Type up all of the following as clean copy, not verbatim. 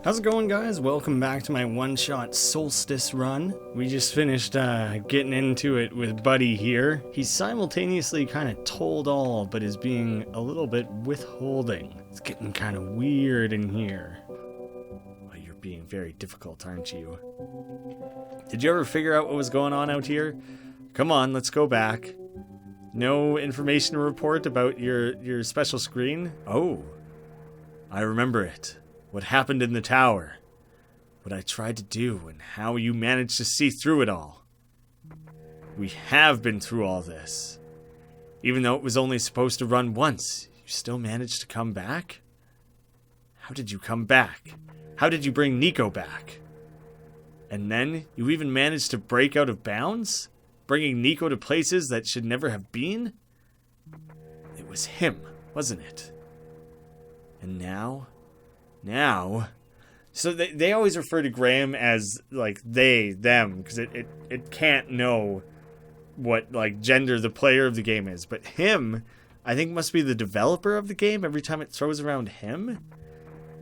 How's it going, guys? Welcome back to my OneShot Solstice run. We just finished getting into it with Buddy here. He's simultaneously kind of told all, but is being a little bit withholding. It's getting kind of weird in here. Oh, you're being very difficult, aren't you? Did you ever figure out what was going on out here? Come on, let's go back. No information to report about your special screen? Oh, I remember it. What happened in the tower, what I tried to do, and how you managed to see through it all. We have been through all this. Even though it was only supposed to run once, you still managed to come back? How did you come back? How did you bring Nico back? And then, you even managed to break out of bounds? Bringing Nico to places that should never have been? It was him, wasn't it? And now... So they always refer to Graeme as, like, they, them, because it can't know what, like, gender the player of the game is. But him, I think, must be the developer of the game every time it throws around him.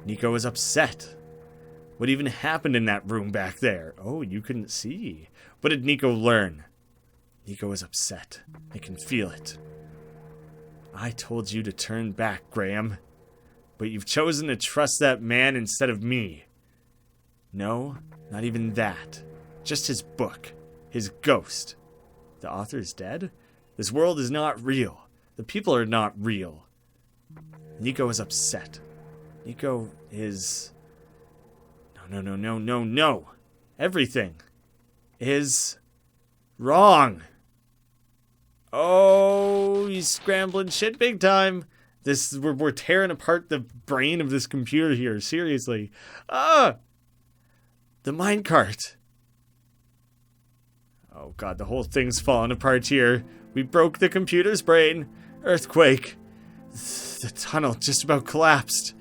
Nico is upset. What even happened in that room back there? Oh, you couldn't see. What did Nico learn? Nico is upset. I can feel it. I told you to turn back, Graeme. But you've chosen to trust that man instead of me. No, not even that. Just his book. His ghost. The author is dead? This world is not real. The people are not real. Nico is upset. Nico is... No. Everything is wrong. Oh, he's scrambling shit big time. We're tearing apart the brain of this computer here, seriously. The minecart. Oh god, the whole thing's falling apart here. We broke the computer's brain. Earthquake. The tunnel just about collapsed.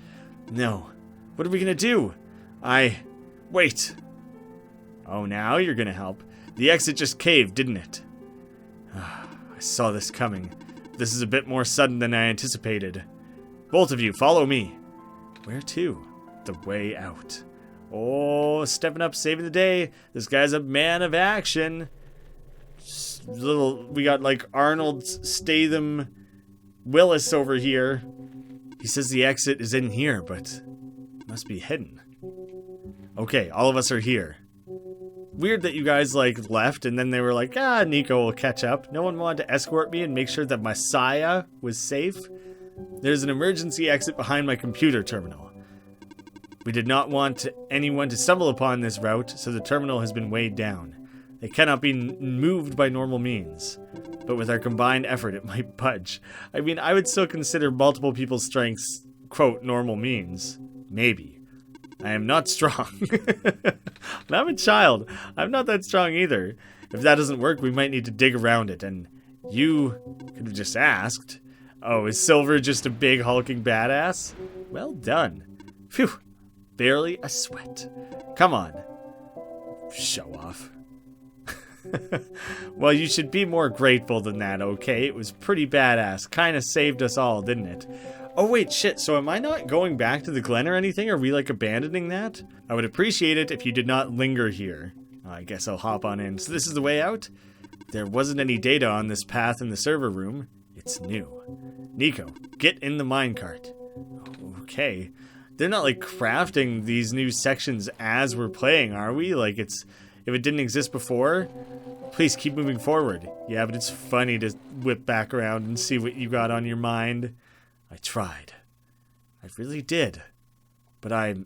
No. What are we gonna do? Wait. Oh, now you're gonna help. The exit just caved, didn't it? I saw this coming. This is a bit more sudden than I anticipated. Both of you, follow me. Where to? The way out. Oh, stepping up, saving the day. This guy's a man of action. We got like Arnold Statham Willis over here. He says the exit is in here, but it must be hidden. Okay, all of us are here. Weird that you guys, like, left, and then they were like, Nico will catch up. No one wanted to escort me and make sure that Messiah was safe. There's an emergency exit behind my computer terminal. We did not want anyone to stumble upon this route, so the terminal has been weighed down. It cannot be moved by normal means. But with our combined effort, it might budge. I mean, I would still consider multiple people's strengths, quote, normal means. Maybe. I am not strong. I'm a child. I'm not that strong either. If that doesn't work, we might need to dig around it, and you could have just asked. Oh, is Silver just a big hulking badass? Well done. Phew. Barely a sweat. Come on. Show off. Well, you should be more grateful than that, okay? It was pretty badass. Kinda saved us all, didn't it? Oh wait, shit, so am I not going back to the Glen or anything? Are we like abandoning that? I would appreciate it if you did not linger here. I guess I'll hop on in. So this is the way out? There wasn't any data on this path in the server room. It's new. Nico, get in the minecart. Okay. They're not like crafting these new sections as we're playing, are we? Like if it didn't exist before, please keep moving forward. Yeah, but it's funny to whip back around and see what you got on your mind. I tried. I really did. But I'm...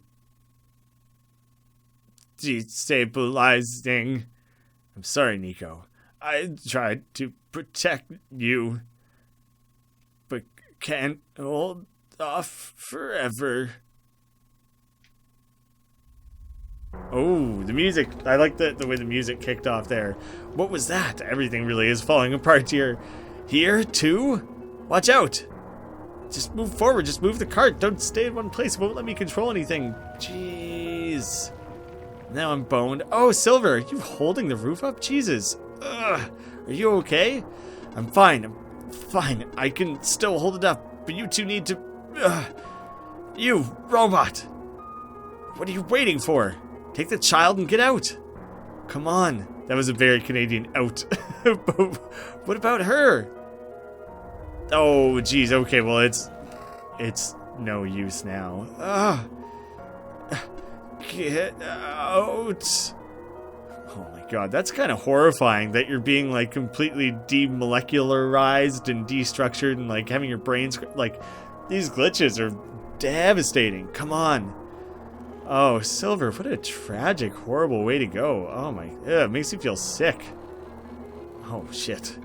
destabilizing. I'm sorry, Nico. I tried to protect you. But can't hold off forever. Oh, the music. I like the way the music kicked off there. What was that? Everything really is falling apart here. Here, too? Watch out! Just move forward. Just move the cart. Don't stay in one place. It won't let me control anything. Jeez. Now I'm boned. Oh, Silver, are you holding the roof up? Jesus. Ugh. Are you okay? I'm fine. I'm fine. I can still hold it up. But you two need to... You, robot. What are you waiting for? Take the child and get out. Come on. That was a very Canadian out. What about her? Oh, geez. Okay, well, it's no use now. Get out. Oh my god, that's kind of horrifying that you're being like completely demolecularized and destructured and like having your brains like these glitches are devastating. Come on. Oh, Silver, what a tragic, horrible way to go. Oh my, it makes me feel sick. Oh shit.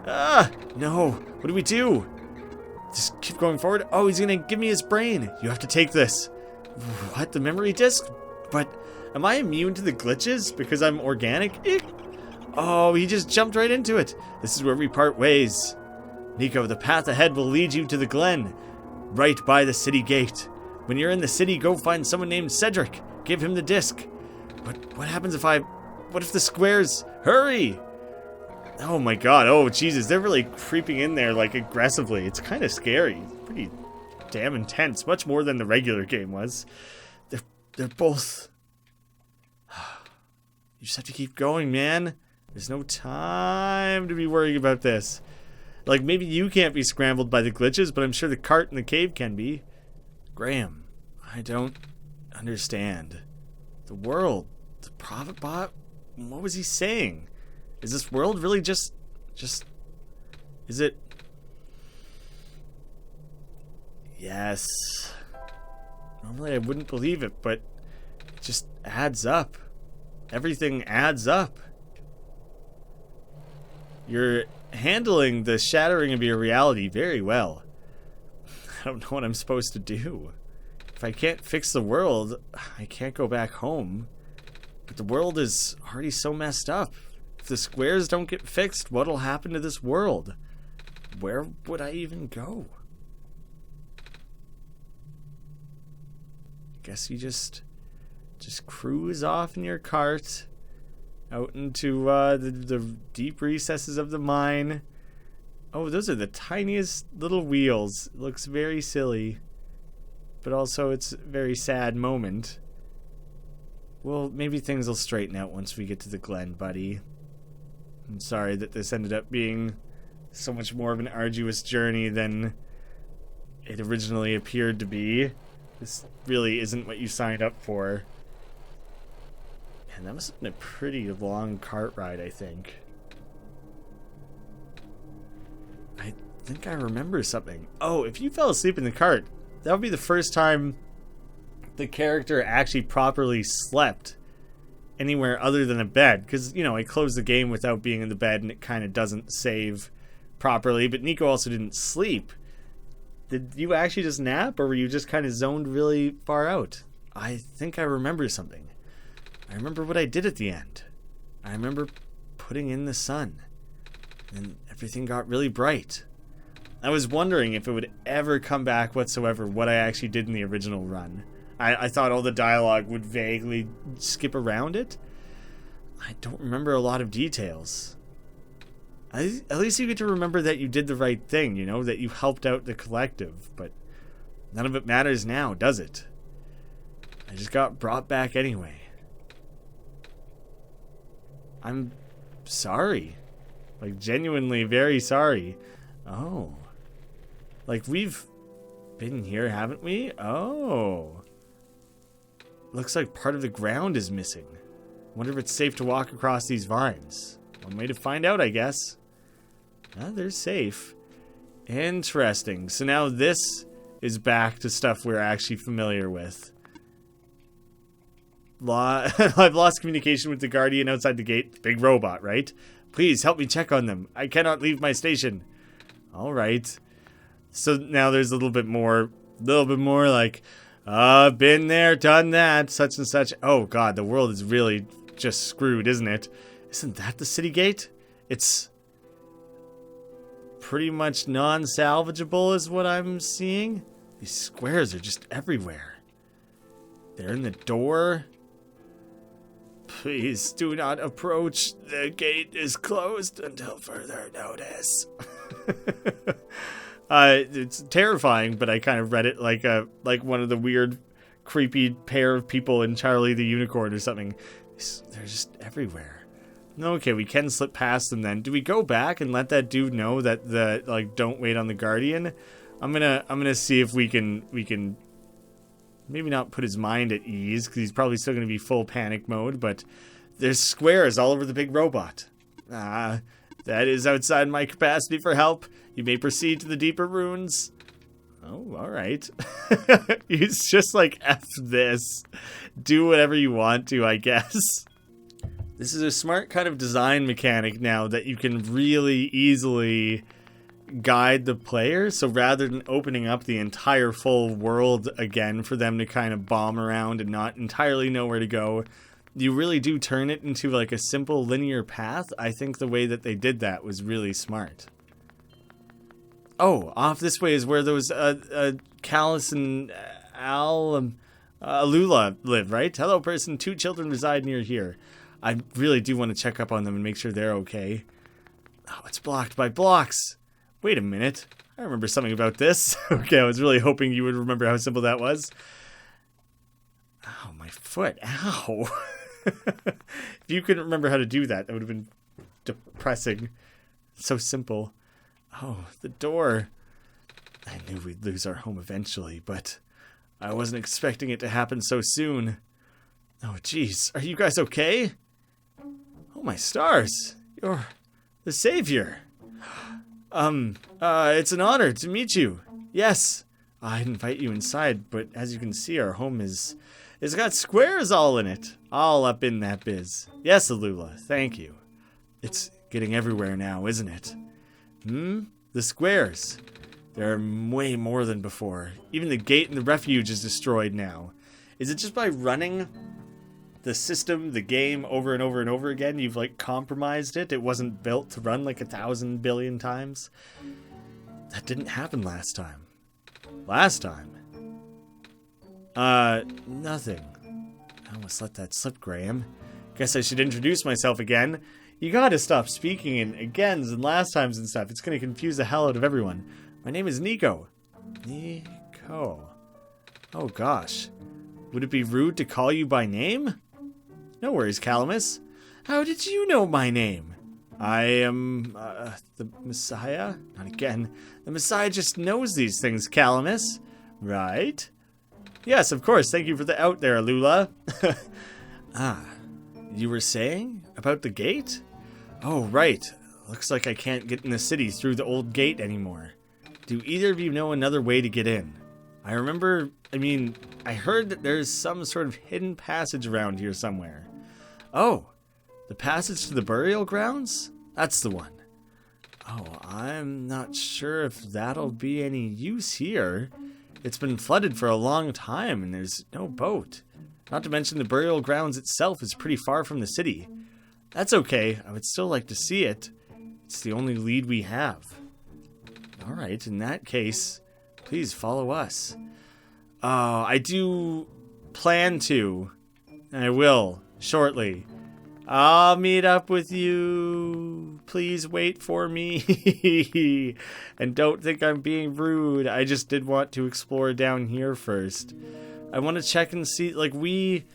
No. What do we do? Just keep going forward? Oh, he's gonna give me his brain. You have to take this. What, the memory disk? But am I immune to the glitches because I'm organic? Eek. Oh, he just jumped right into it. This is where we part ways. Nico, the path ahead will lead you to the Glen, right by the city gate. When you're in the city, go find someone named Cedric. Give him the disc. But what happens if what if the squares? Hurry! Oh my god, oh Jesus, they're really creeping in there like aggressively. It's kind of scary. Pretty damn intense, much more than the regular game was. They're both... You just have to keep going, man. There's no time to be worrying about this. Like, maybe you can't be scrambled by the glitches, but I'm sure the cart in the cave can be. Graeme, I don't understand. The world, the prophet bot, what was he saying? Is this world really just, is it? Yes. Normally I wouldn't believe it, but it just adds up. Everything adds up. You're handling the shattering of your reality very well. I don't know what I'm supposed to do. If I can't fix the world, I can't go back home. But the world is already so messed up. If the squares don't get fixed, what'll happen to this world? Where would I even go? Guess you just cruise off in your cart out into the deep recesses of the mine. Oh, those are the tiniest little wheels. It looks very silly, but also it's a very sad moment. Well, maybe things will straighten out once we get to the Glen, buddy. I'm sorry that this ended up being so much more of an arduous journey than it originally appeared to be. This really isn't what you signed up for. And that must have been a pretty long cart ride, I think. I think I remember something. Oh, if you fell asleep in the cart, that would be the first time the character actually properly slept anywhere other than a bed. Because, you know, I closed the game without being in the bed and it kind of doesn't save properly. But Nico also didn't sleep. Did you actually just nap, or were you just kind of zoned really far out? I think I remember something. I remember what I did at the end. I remember putting in the sun. And everything got really bright. I was wondering if it would ever come back whatsoever what I actually did in the original run. I thought all the dialogue would vaguely skip around it. I don't remember a lot of details. At least you get to remember that you did the right thing, you know, that you helped out the collective, but none of it matters now, does it? I just got brought back anyway. I'm sorry. Like, genuinely very sorry. Oh. Like, we've been here, haven't we? Oh. Looks like part of the ground is missing. Wonder if it's safe to walk across these vines. One way to find out, I guess. They're safe. Interesting. So now this is back to stuff we're actually familiar with. I've lost communication with the guardian outside the gate. The big robot, right? Please help me check on them. I cannot leave my station. All right. So now there's a little bit more like, been there, done that, such and such. Oh god, the world is really just screwed, isn't it? Isn't that the city gate? It's pretty much non-salvageable is what I'm seeing. These squares are just everywhere. They're in the door. Please do not approach. The gate is closed until further notice. It's terrifying, but I kind of read it like one of the weird creepy pair of people in Charlie the Unicorn or something. They're just everywhere. Okay, we can slip past them then. Do we go back and let that dude know that like, don't wait on the Guardian? I'm gonna see if we can maybe not put his mind at ease, because he's probably still gonna be full panic mode, but there's squares all over the big robot. That is outside my capacity for help. You may proceed to the deeper runes. Oh, alright. He's just like, F this. Do whatever you want to, I guess. This is a smart kind of design mechanic now that you can really easily guide the player. So rather than opening up the entire full world again for them to kind of bomb around and not entirely know where to go, you really do turn it into like a simple linear path. I think the way that they did that was really smart. Oh, off this way is where those Callus and Alula live, right? Hello, person. 2 children reside near here. I really do want to check up on them and make sure they're okay. Oh, it's blocked by blocks. Wait a minute. I remember something about this. Okay, I was really hoping you would remember how simple that was. Ow, my foot. Ow. If you couldn't remember how to do that, that would have been depressing. So simple. Oh, the door. I knew we'd lose our home eventually, but I wasn't expecting it to happen so soon. Oh, jeez. Are you guys okay? Oh, my stars. You're the savior. It's an honor to meet you. Yes. I'd invite you inside, but as you can see, our home it's got squares all in it. All up in that biz. Yes, Alula. Thank you. It's getting everywhere now, isn't it? The squares. There are way more than before. Even the gate and the refuge is destroyed now. Is it just by running the system, the game, over and over and over again, you've, like, compromised it? It wasn't built to run, like, 1,000 billion times? That didn't happen last time. Last time? Nothing. I almost let that slip, Graeme. Guess I should introduce myself again. You gotta stop speaking in agains and last times and stuff. It's gonna confuse the hell out of everyone. My name is Nico. Nico. Oh gosh. Would it be rude to call you by name? No worries, Calamus. How did you know my name? I am, the Messiah? Not again. The Messiah just knows these things, Calamus. Right? Yes, of course. Thank you for the out there, Alula. You were saying? About the gate? Oh, right. Looks like I can't get in the city through the old gate anymore. Do either of you know another way to get in? I heard that there's some sort of hidden passage around here somewhere. Oh, the passage to the burial grounds? That's the one. Oh, I'm not sure if that'll be any use here. It's been flooded for a long time and there's no boat. Not to mention the burial grounds itself is pretty far from the city. That's okay, I would still like to see it. It's the only lead we have. Alright, in that case, please follow us. I do plan to, and I will, shortly. I'll meet up with you. Please wait for me. And don't think I'm being rude. I just did want to explore down here first. I want to check and see, like, we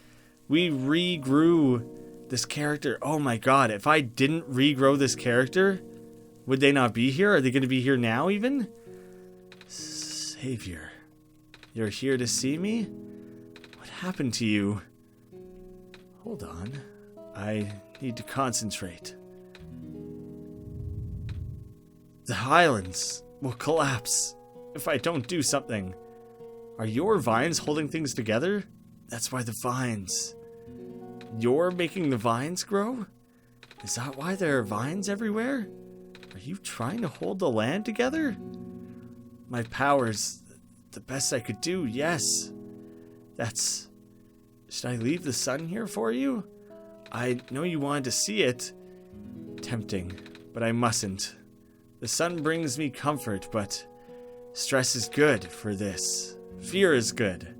regrew this character. Oh my god, if I didn't regrow this character, would they not be here? Are they going to be here now even? Savior, you're here to see me? What happened to you? Hold on. I need to concentrate. The Highlands will collapse if I don't do something. Are your vines holding things together? That's why the vines. You're making the vines grow? Is that why there are vines everywhere? Are you trying to hold the land together? My powers, the best I could do, yes. That's... Should I leave the sun here for you? I know you wanted to see it. Tempting, but I mustn't. The sun brings me comfort, but stress is good for this. Fear is good.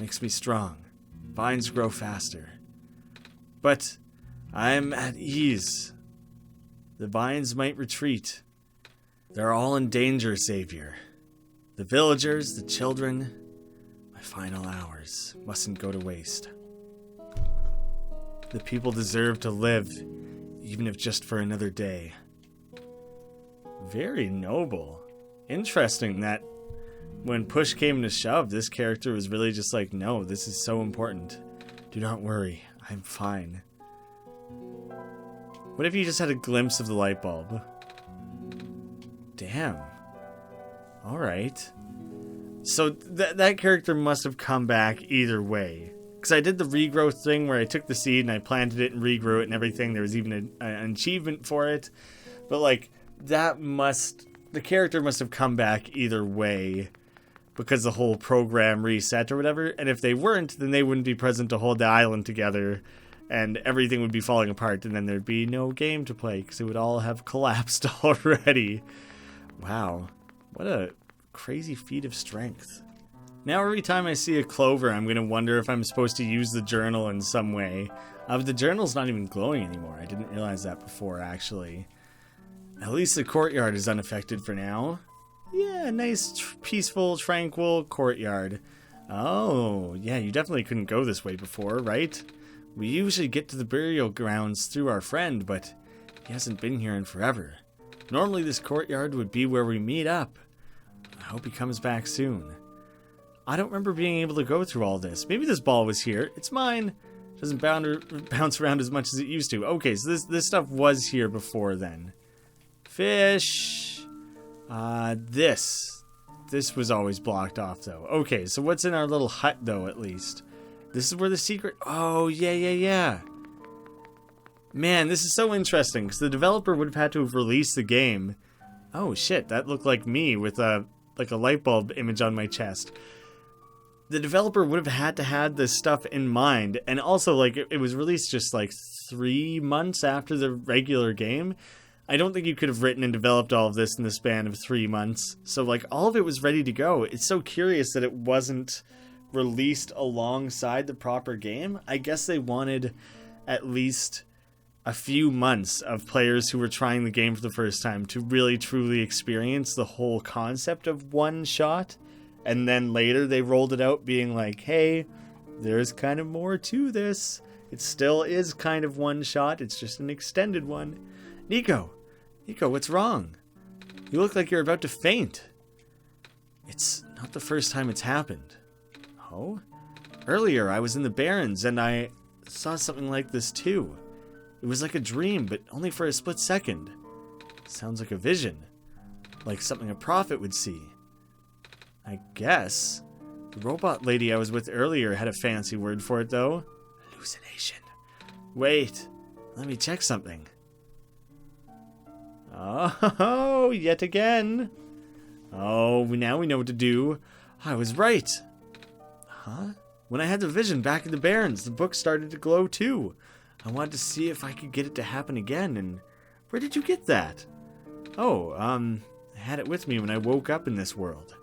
Makes me strong. Vines grow faster. But I'm at ease. The vines might retreat. They're all in danger, Savior. The villagers, the children. My final hours mustn't go to waste. The people deserve to live, even if just for another day. Very noble. Interesting that when push came to shove, this character was really just like, no, this is so important. Do not worry, I'm fine. What if you just had a glimpse of the light bulb? Damn. Alright. So that character must have come back either way. Because I did the regrowth thing where I took the seed and I planted it and regrew it and everything. There was even an achievement for it. But like, the character must have come back either way. Because the whole program reset or whatever. And if they weren't, then they wouldn't be present to hold the island together. And everything would be falling apart. And then there'd be no game to play. Because it would all have collapsed already. Wow. What a crazy feat of strength. Now every time I see a clover, I'm going to wonder if I'm supposed to use the journal in some way. But the journal's not even glowing anymore. I didn't realize that before, actually. At least the courtyard is unaffected for now. Yeah, nice, peaceful, tranquil courtyard. Oh, yeah, you definitely couldn't go this way before, right? We usually get to the burial grounds through our friend, but he hasn't been here in forever. Normally this courtyard would be where we meet up. I hope he comes back soon. I don't remember being able to go through all this. Maybe this ball was here. It's mine. It doesn't bounce around as much as it used to. Okay, so this stuff was here before then. Fish. This was always blocked off, though. Okay, so what's in our little hut, though, at least? This is where the secret... Oh, yeah. Man, this is so interesting, because the developer would have had to have released the game. Oh, shit, that looked like me with like a light bulb image on my chest. The developer would have had to have this stuff in mind, and also, like, it was released just, like, 3 months after the regular game. I don't think you could have written and developed all of this in the span of 3 months. So, like, all of it was ready to go. It's so curious that it wasn't released alongside the proper game. I guess they wanted at least a few months of players who were trying the game for the first time to really truly experience the whole concept of one shot. And then later they rolled it out being like, hey, there's kind of more to this. It still is kind of one shot. It's just an extended one. Nico, what's wrong? You look like you're about to faint. It's not the first time it's happened. Oh? Earlier I was in the Barrens and I saw something like this too. It was like a dream, but only for a split second. Sounds like a vision. Like something a prophet would see. I guess. The robot lady I was with earlier had a fancy word for it, though. Hallucination. Wait, let me check something. Oh, yet again. Oh, now we know what to do. I was right. Huh? When I had the vision back in the Barrens, the book started to glow too. I wanted to see if I could get it to happen again, and where did you get that? Oh, I had it with me when I woke up in this world.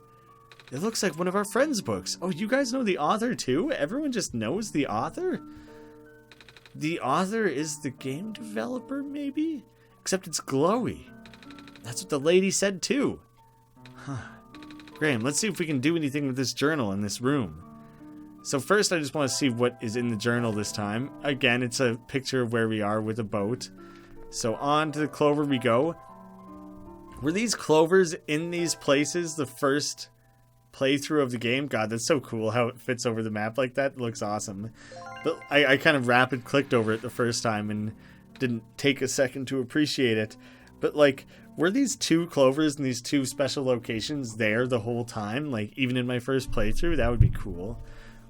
It looks like one of our friends' books. Oh, you guys know the author too? Everyone just knows the author? The author is the game developer, maybe? Except it's glowy. That's what the lady said too. Huh. Graeme, let's see if we can do anything with this journal in this room. So first I just want to see what is in the journal this time. Again, it's a picture of where we are with a boat. So on to the clover we go. Were these clovers in these places the first playthrough of the game? God, that's so cool how it fits over the map like that. It looks awesome. But I kind of rapid clicked over it the first time and didn't take a second to appreciate it. But like, were these 2 clovers in these 2 special locations there the whole time? Like, even in my first playthrough? That would be cool.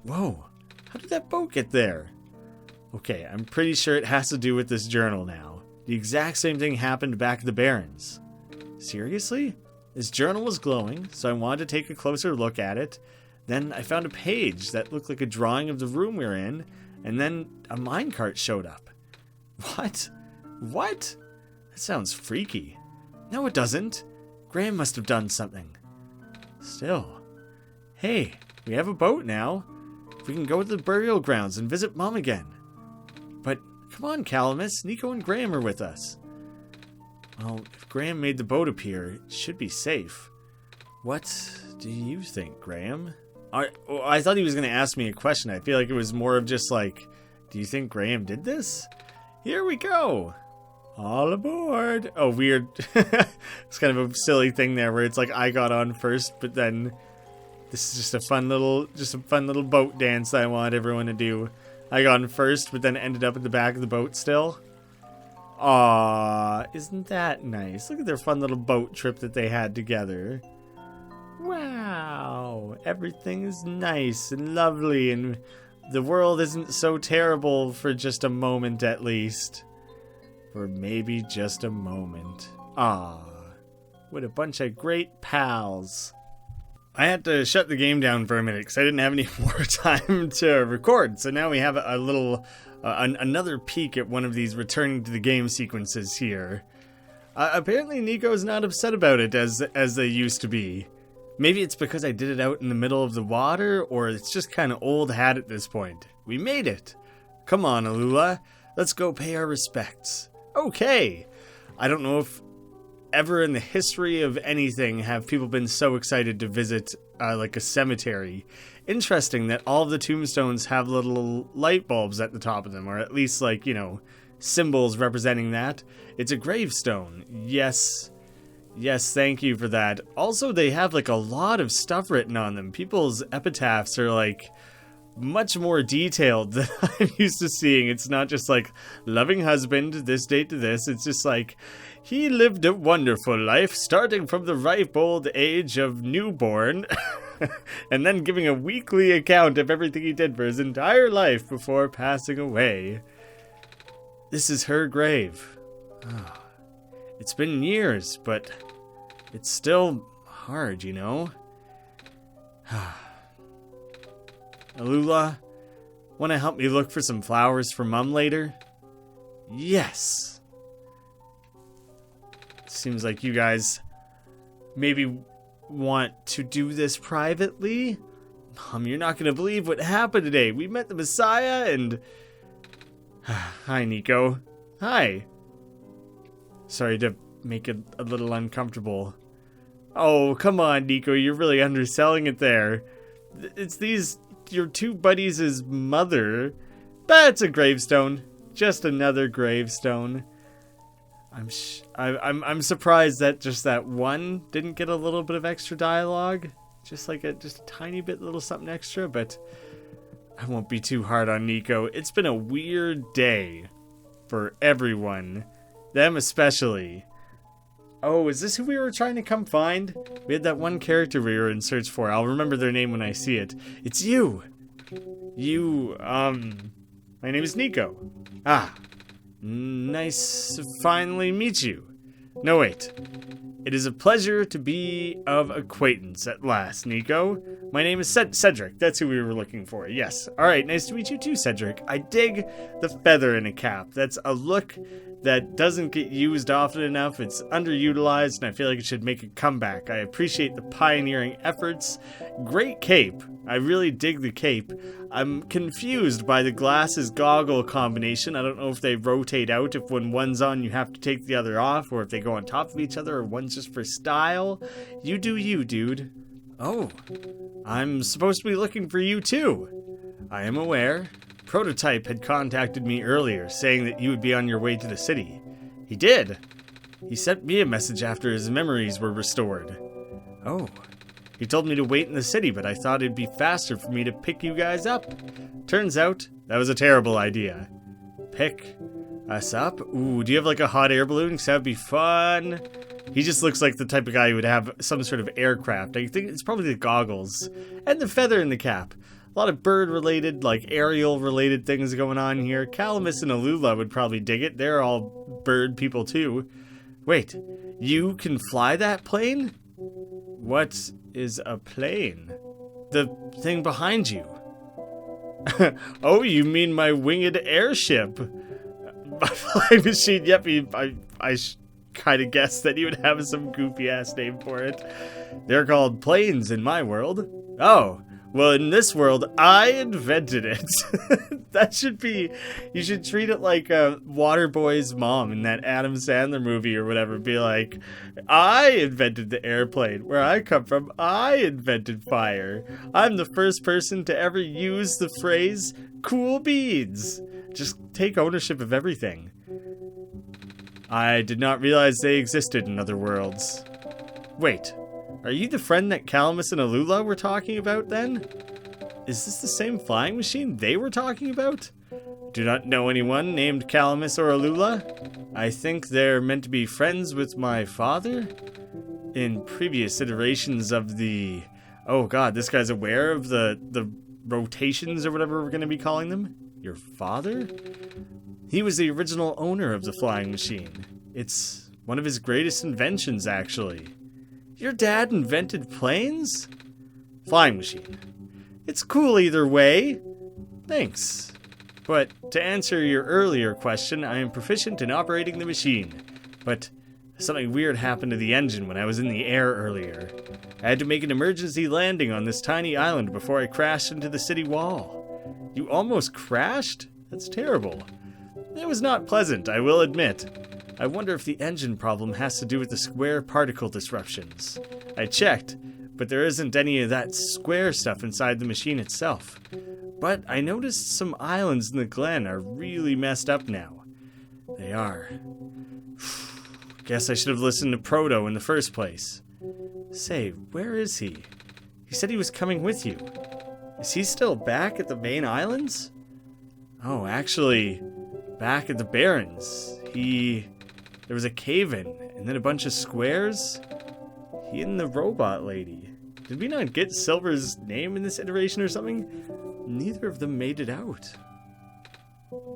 Whoa, how did that boat get there? Okay, I'm pretty sure it has to do with this journal now. The exact same thing happened back at the Barrens. Seriously? This journal was glowing, so I wanted to take a closer look at it. Then I found a page that looked like a drawing of the room we were in, and then a minecart showed up. What? What? That sounds freaky. No, it doesn't. Graeme must have done something. Still. Hey, we have a boat now. We can go to the burial grounds and visit Mom again. But come on, Calamus. Nico and Graeme are with us. Well, if Graeme made the boat appear, it should be safe. What do you think, Graeme? I thought he was going to ask me a question. I feel like it was more of just like, do you think Graeme did this? Here we go. All aboard. Oh, weird. It's kind of a silly thing there where it's like I got on first, but then this is just a fun little boat dance that I want everyone to do. I got on first, but then ended up at the back of the boat still. Aww, isn't that nice? Look at their fun little boat trip that they had together. Wow, everything is nice and lovely, and the world isn't so terrible for just a moment at least. Or maybe just a moment. Ah, what a bunch of great pals. I had to shut the game down for a minute because I didn't have any more time to record. So now we have a little, another peek at one of these returning to the game sequences here. Apparently Nico's not upset about it as they used to be. Maybe it's because I did it out in the middle of the water, or it's just kind of old hat at this point. We made it. Come on, Alula. Let's go pay our respects. Okay. I don't know if ever in the history of anything have people been so excited to visit like a cemetery. Interesting that all of the tombstones have little light bulbs at the top of them, or at least like, you know, symbols representing that. It's a gravestone. Yes. Yes, thank you for that. Also, they have like a lot of stuff written on them. People's epitaphs are like much more detailed than I'm used to seeing. It's not just like loving husband, this date to this. It's just like he lived a wonderful life starting from the ripe old age of newborn and then giving a weekly account of everything he did for his entire life before passing away. This is her grave. Oh. It's been years, but it's still hard, you know? Alula, want to help me look for some flowers for Mum later? Yes! Seems like you guys maybe want to do this privately? Mom, you're not going to believe what happened today. We met the Messiah and... Hi, Nico. Hi. Sorry to make it a little uncomfortable. Oh, come on, Nico. You're really underselling it there. It's your two buddies' mother. That's a gravestone. Just another gravestone. I'm surprised that just that one didn't get a little bit of extra dialogue. Just a tiny bit, little something extra, but I won't be too hard on Nico. It's been a weird day for everyone. Them especially. Oh, is this who we were trying to come find? We had that one character we were in search for. I'll remember their name when I see it. It's you! My name is Nico. Ah. Nice to finally meet you. No, wait. It is a pleasure to be of acquaintance at last, Nico. My name is Cedric. That's who we were looking for. Yes. Alright, nice to meet you too, Cedric. I dig the feather in a cap. That's a look that doesn't get used often enough. It's underutilized, and I feel like it should make a comeback. I appreciate the pioneering efforts. Great cape. I really dig the cape. I'm confused by the glasses goggle combination. I don't know if they rotate out. If when one's on, you have to take the other off, or if they go on top of each other, or one's just for style. You do you, dude. Oh, I'm supposed to be looking for you too. I am aware. Prototype had contacted me earlier, saying that you would be on your way to the city. He did. He sent me a message after his memories were restored. Oh. He told me to wait in the city, but I thought it'd be faster for me to pick you guys up. Turns out, that was a terrible idea. Pick us up? Ooh, do you have like a hot air balloon? Because that would be fun. He just looks like the type of guy who would have some sort of aircraft. I think it's probably the goggles. And the feather in the cap. A lot of bird-related, like aerial-related things going on here. Calamus and Alula would probably dig it. They're all bird people too. Wait, you can fly that plane? What is a plane? The thing behind you. Oh, you mean my winged airship? My flying machine, yep, I kind of guessed that you would have some goofy-ass name for it. They're called planes in my world. Oh, Well, in this world, I invented it. That should be... You should treat it like Waterboy's mom in that Adam Sandler movie or whatever. Be like, I invented the airplane. Where I come from, I invented fire. I'm the first person to ever use the phrase, cool beans. Just take ownership of everything. I did not realize they existed in other worlds. Wait. Are you the friend that Calamus and Alula were talking about then? Is this the same flying machine they were talking about? Do not know anyone named Calamus or Alula. I think they're meant to be friends with my father? In previous iterations of the... Oh god, this guy's aware of the rotations or whatever we're going to be calling them? Your father? He was the original owner of the flying machine. It's one of his greatest inventions, actually. Your dad invented planes? Flying machine. It's cool either way. Thanks. But to answer your earlier question, I am proficient in operating the machine. But something weird happened to the engine when I was in the air earlier. I had to make an emergency landing on this tiny island before I crashed into the city wall. You almost crashed? That's terrible. It was not pleasant, I will admit. I wonder if the engine problem has to do with the square particle disruptions. I checked, but there isn't any of that square stuff inside the machine itself. But I noticed some islands in the glen are really messed up now. They are. Guess I should have listened to Proto in the first place. Say, where is he? He said he was coming with you. Is he still back at the main islands? Oh, actually, back at the Barrens. There was a cave-in, and then a bunch of squares. He and the robot lady. Did we not get Silver's name in this iteration or something? Neither of them made it out.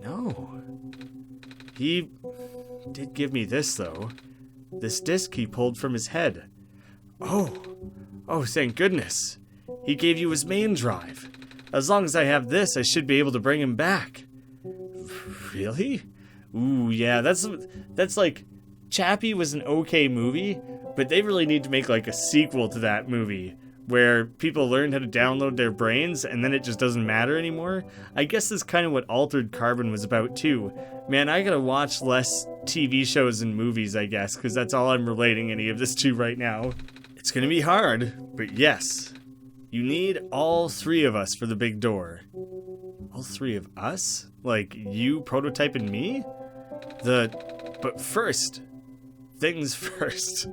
No. He did give me this, though. This disc he pulled from his head. Oh, thank goodness. He gave you his main drive. As long as I have this, I should be able to bring him back. Really? Ooh, yeah, that's like, Chappie was an okay movie, but they really need to make like a sequel to that movie, where people learn how to download their brains and then it just doesn't matter anymore. I guess that's kind of what Altered Carbon was about too. Man, I gotta watch less TV shows and movies, I guess, because that's all I'm relating any of this to right now. It's gonna be hard, but yes. You need all three of us for the big door. All three of us? Like, you, Prototype, and me? But first, things first.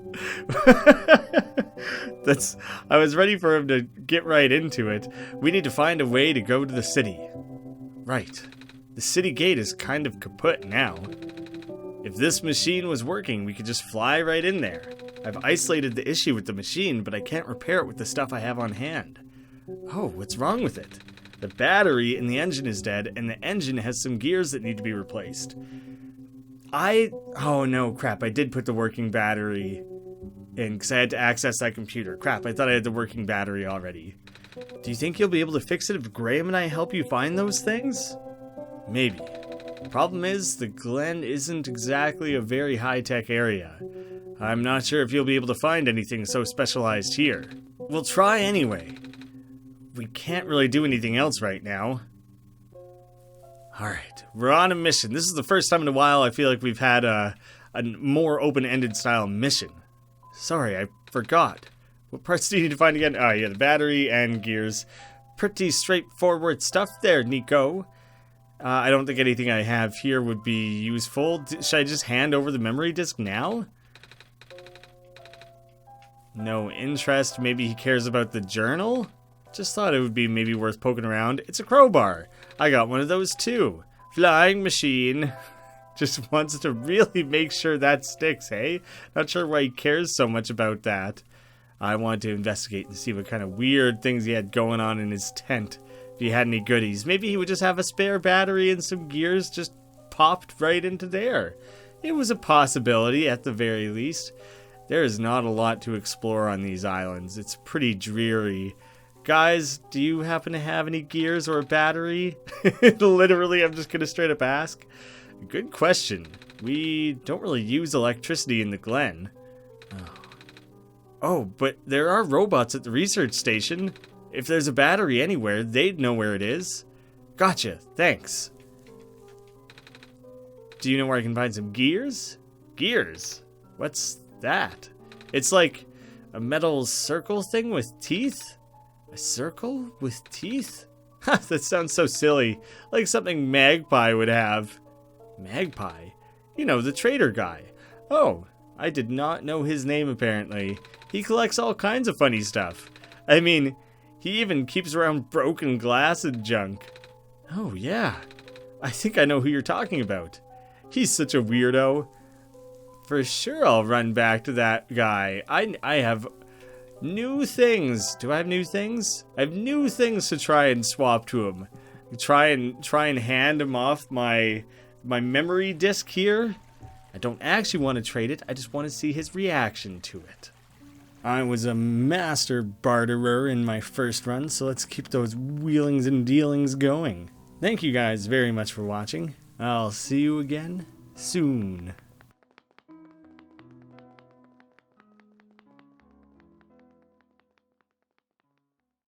I was ready for him to get right into it. We need to find a way to go to the city. Right. The city gate is kind of kaput now. If this machine was working, we could just fly right in there. I've isolated the issue with the machine, but I can't repair it with the stuff I have on hand. Oh, what's wrong with it? The battery in the engine is dead, and the engine has some gears that need to be replaced. Oh no, crap, I did put the working battery in, because I had to access that computer. Crap, I thought I had the working battery already. Do you think you'll be able to fix it if Graeme and I help you find those things? Maybe. Problem is, the Glen isn't exactly a very high-tech area. I'm not sure if you'll be able to find anything so specialized here. We'll try anyway. We can't really do anything else right now. Alright, we're on a mission. This is the first time in a while I feel like we've had a more open-ended style mission. Sorry, I forgot. What parts do you need to find again? Oh yeah, the battery and gears. Pretty straightforward stuff there, Nico. I don't think anything I have here would be useful. Should I just hand over the memory disk now? No interest. Maybe he cares about the journal? Just thought it would be maybe worth poking around. It's a crowbar. I got one of those too. Flying machine. Just wants to really make sure that sticks, hey? Not sure why he cares so much about that. I wanted to investigate and see what kind of weird things he had going on in his tent. If he had any goodies. Maybe he would just have a spare battery and some gears just popped right into there. It was a possibility at the very least. There is not a lot to explore on these islands. It's pretty dreary. Guys, do you happen to have any gears or a battery? Literally, I'm just gonna straight up ask. Good question. We don't really use electricity in the Glen. Oh, but there are robots at the research station. If there's a battery anywhere, they'd know where it is. Gotcha, thanks. Do you know where I can find some gears? Gears? What's that? It's like a metal circle thing with teeth? A circle with teeth? Ha, that sounds so silly. Like something Magpie would have. Magpie? You know, the trader guy. Oh, I did not know his name apparently. He collects all kinds of funny stuff. I mean, he even keeps around broken glass and junk. Oh yeah, I think I know who you're talking about. He's such a weirdo. For sure I'll run back to that guy. I have new things. Do I have new things? I have new things to try and swap to him. Try and hand him off my memory disk here. I don't actually want to trade it. I just want to see his reaction to it. I was a master barterer in my first run, so let's keep those wheelings and dealings going. Thank you guys very much for watching. I'll see you again soon.